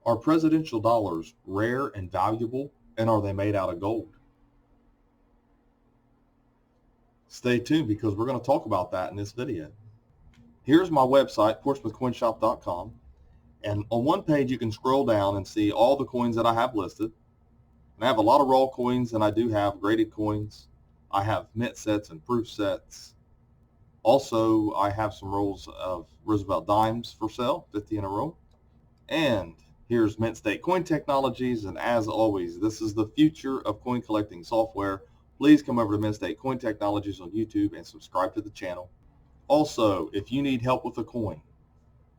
Are presidential dollars rare and valuable, and are they made out of gold? Stay tuned because we're going to talk about that in this video. Here's my website, portsmouthcoinshop.com, and on one page you can scroll down and see all the coins that I have listed. And I have a lot of raw coins, and I do have graded coins. I have mint sets and proof sets. Also, I have some rolls of Roosevelt dimes for sale, 50 in a roll. And here's Mint State Coin Technologies, and as always, this is the future of coin collecting software. Please come over to Mint State Coin Technologies on YouTube and subscribe to the channel. Also, if you need help with a coin,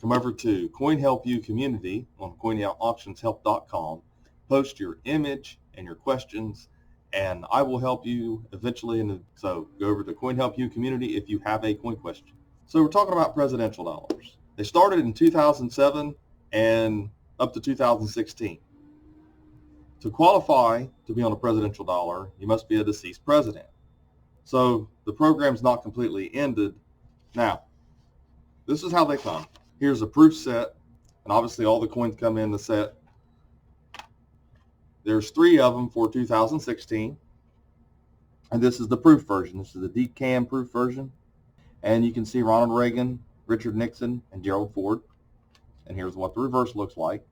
come over to Coin Help You Community on coinauctionshelp.com. Post your image and your questions, and I will help you eventually. So go over to Coin Help You Community if you have a coin question. So we're talking about presidential dollars. They started in 2007 and up to 2016. To qualify to be on a presidential dollar, you must be a deceased president. So the program's not completely ended. Now, this is how they come. Here's a proof set, and obviously all the coins come in the set. There's 3 of them for 2016, and this is the proof version. This is the decam proof version, and you can see Ronald Reagan, Richard Nixon, and Gerald Ford. And here's what the reverse looks like.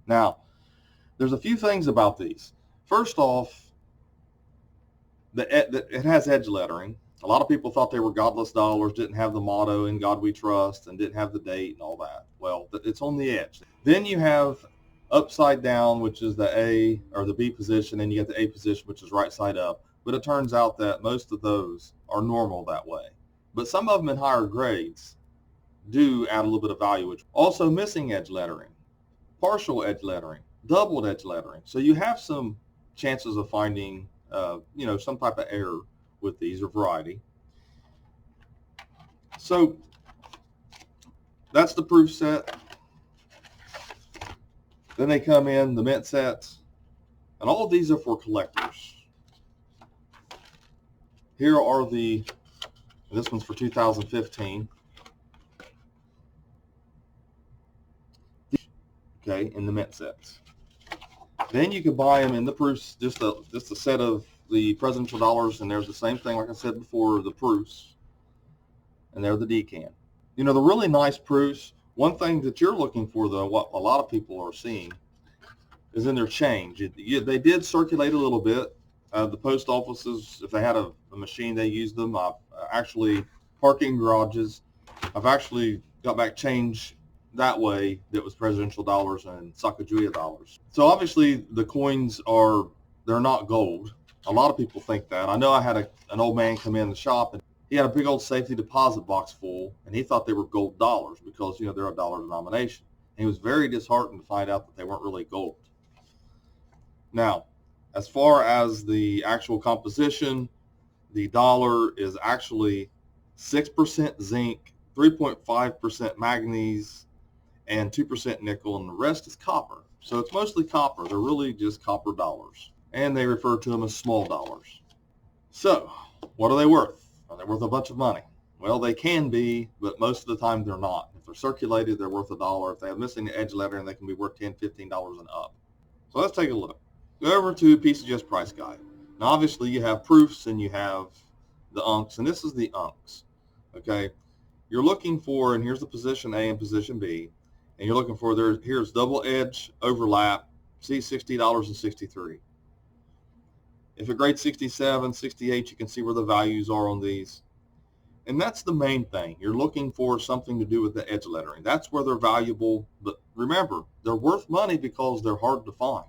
Now, there's a few things about these. First off, it has edge lettering. A lot of people thought they were godless dollars, didn't have the motto, "In God We Trust," and didn't have the date and all that. Well, it's on the edge. Then you have upside down, which is the A or the B position, and you get the A position, which is right side up. But it turns out that most of those are normal that way. But some of them in higher grades do add a little bit of value. Also missing edge lettering, partial edge lettering, doubled edge lettering. So you have some chances of finding, some type of error with these or variety. So that's the proof set. Then they come in the mint sets, and all of these are for collectors. Here are this one's for 2015. Okay, in the mint sets. Then you could buy them in the proofs, just a set of the presidential dollars, and there's the same thing, like I said before, the proofs, and they're the decan. The really nice proofs, one thing that you're looking for, though, what a lot of people are seeing, is in their change. They did circulate a little bit. The post offices, if they had a machine, they used them. Parking garages, I've actually got back change that way that was presidential dollars and Sacagawea dollars. So obviously the coins they're not gold. A lot of people think that. I know I had an old man come in the shop, and he had a big old safety deposit box full, and he thought they were gold dollars because, they're a dollar denomination. And he was very disheartened to find out that they weren't really gold. Now, as far as the actual composition, the dollar is actually 6% zinc, 3.5% manganese, and 2% nickel, and the rest is copper. So it's mostly copper. They're really just copper dollars, and they refer to them as small dollars. So what are they worth? Are they worth a bunch of money? Well, they can be, but most of the time they're not. If they're circulated, they're worth $1. If they have missing edge lettering, they can be worth $10, $15 and up. So let's take a look. Go over to Pcgs price guide. Now, obviously, you have proofs and you have the unks, and this is the unks. Okay, you're looking for, and here's the position A and position B, and you're looking for here's double edge overlap, see $60.63. If it grades 67, 68, you can see where the values are on these. And that's the main thing. You're looking for something to do with the edge lettering. That's where they're valuable. But remember, they're worth money because they're hard to find.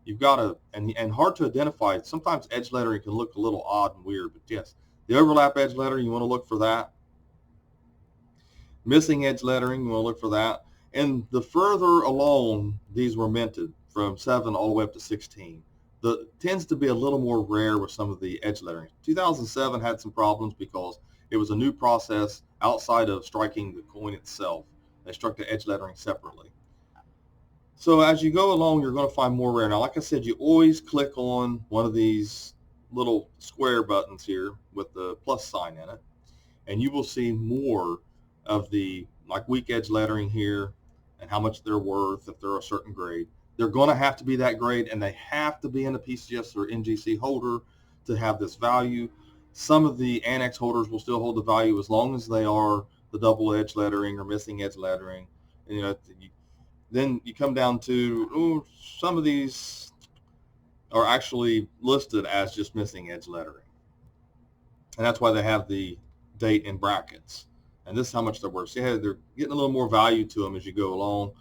You've got to, and hard to identify. Sometimes edge lettering can look a little odd and weird, but yes, the overlap edge lettering, you want to look for that. Missing edge lettering, you want to look for that. And the further along these were minted, from 7 all the way up to 16, tends to be a little more rare with some of the edge lettering. 2007 had some problems because it was a new process outside of striking the coin itself. They struck the edge lettering separately. So as you go along, you're going to find more rare. Now, like I said, you always click on one of these little square buttons here with the plus sign in it, and you will see more of the weak edge lettering here, and how much they're worth if they're a certain grade. They're going to have to be that grade, and they have to be in a PCGS or NGC holder to have this value. Some of the annex holders will still hold the value as long as they are the double edge lettering or missing edge lettering. And, then you come down to, some of these are actually listed as just missing edge lettering. And that's why they have the date in brackets. And this is how much they're worth. So they're getting a little more value to them as you go along.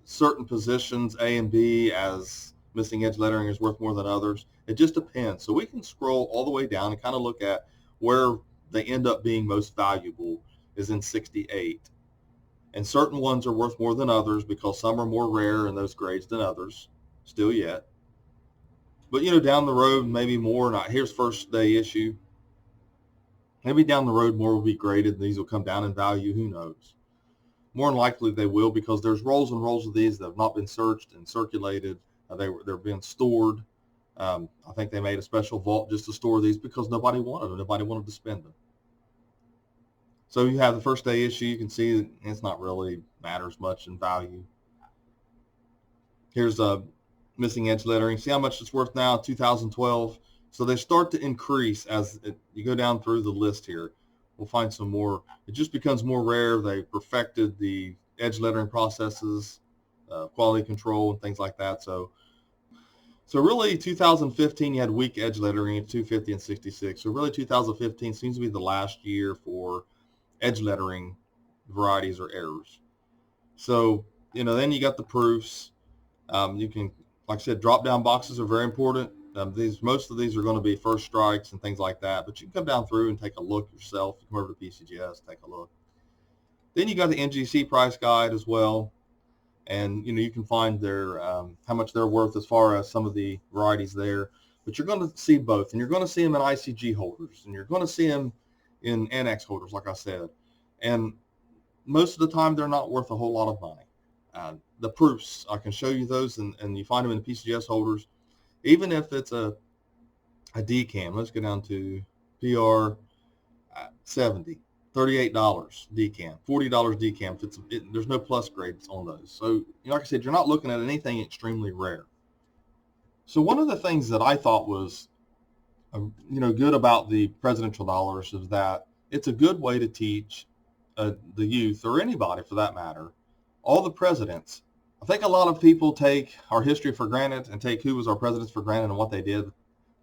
Certain positions, A and B, as missing edge lettering is worth more than others. It just depends. So we can scroll all the way down and kind of look at where they end up being most valuable is in 68. And certain ones are worth more than others because some are more rare in those grades than others, still yet. But, down the road, maybe more. Not here's first day issue. Maybe down the road more will be graded and these will come down in value. Who knows? More than likely they will, because there's rolls and rolls of these that have not been searched and circulated. They're being stored. I think they made a special vault just to store these because nobody wanted them. Nobody wanted to spend them. So you have the first day issue. You can see that it's not really matters much in value. Here's a missing edge lettering. See how much it's worth now, 2012. So they start to increase as you go down through the list here. We'll find some more. It just becomes more rare. They perfected the edge lettering processes, quality control, and things like that. So really 2015, you had weak edge lettering at 250 and 66. So really 2015 seems to be the last year for edge lettering varieties or errors. So, then you got the proofs. You can, like I said, drop-down boxes are very important. Most of these are going to be first strikes and things like that, but you can come down through and take a look yourself. Come over to PCGS, take a look. Then you got the NGC price guide as well, and you can find their how much they're worth as far as some of the varieties there. But you're going to see both, and you're going to see them in ICG holders, and you're going to see them in NX holders, like I said. And most of the time, they're not worth a whole lot of money. The proofs, I can show you those, and you find them in the PCGS holders. Even if it's a DCAM, let's go down to PR 70, $38 DCAM, $40 DCAM. There's no plus grades on those. So, like I said, you're not looking at anything extremely rare. So one of the things that I thought was, good about the presidential dollars is that it's a good way to teach the youth, or anybody for that matter, all the presidents. I think a lot of people take our history for granted and take who was our presidents for granted and what they did.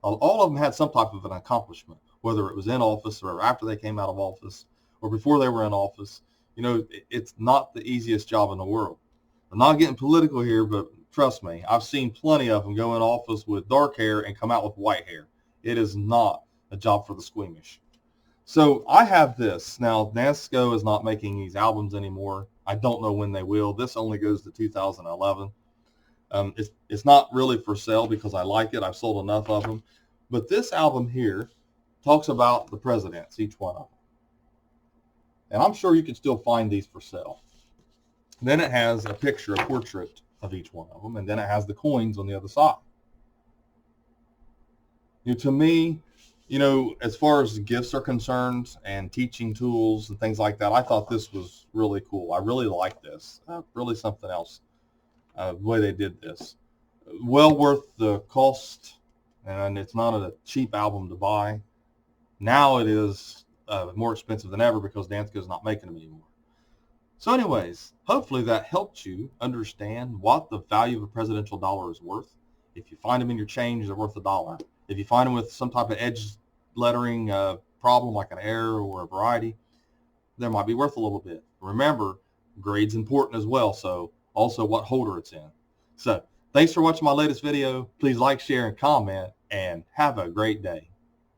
All of them had some type of an accomplishment, whether it was in office or after they came out of office or before they were in office. It's not the easiest job in the world. I'm not getting political here, but trust me, I've seen plenty of them go in office with dark hair and come out with white hair. It is not a job for the squeamish. So I have this. Now, NASCO is not making these albums anymore. I don't know when they will. This only goes to 2011. It's not really for sale because I like it. I've sold enough of them. But this album here talks about the presidents, each one of them. And I'm sure you can still find these for sale. Then it has a picture, a portrait of each one of them. And then it has the coins on the other side. To me, as far as gifts are concerned and teaching tools and things like that, I thought this was really cool. I really like this. Really something else, the way they did this. Well worth the cost, and it's not a cheap album to buy. Now it is more expensive than ever because Dansko is not making them anymore. So anyways, hopefully that helped you understand what the value of a presidential dollar is worth. If you find them in your change, they're worth $1. If you find them with some type of edge lettering problem like an error or a variety, they might be worth a little bit. Remember, grade's important as well, so also what holder it's in. So thanks for watching my latest video. Please like, share, and comment, and have a great day.